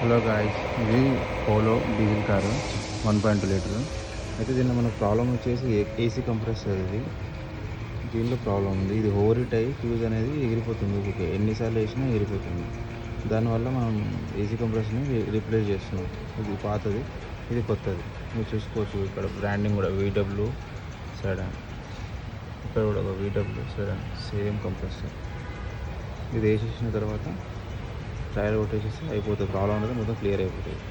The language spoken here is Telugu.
హలో గాయ్స్, ఇది పోలో డీజిల్ కారు 1.2 లీటర్. అయితే దీనిలో మనకు ప్రాబ్లం వచ్చేసి ఏసీ కంప్రెసర్. దీనిలో ప్రాబ్లం ఉంది. ఇది ఓవర్ హీట్ అయ్యి ఫ్యూజ్ అనేది ఎగిరిపోతుంది. ఓకే, ఎన్నిసార్లు వేసినా ఎగిరిపోతుంది. దానివల్ల మనం ఏసీ కంప్రెసర్ని రీప్లేస్ చేస్తున్నాం. ఇది పాతది, ఇది కొత్తది. మీరు చూసుకోవచ్చు, ఇక్కడ బ్రాండింగ్ కూడా వీడబ్ల్యూ సెడాన్, ఇక్కడ కూడా ఒక వీడబ్ల్యూ సెడాన్ సేమ్ కంప్రెసర్. ఇది వేసేసిన తర్వాత టైర్ కొట్టేసేసి అయిపోతుంది. ప్రాబ్లం అనేది మొత్తం క్లియర్ అయిపోతుంది.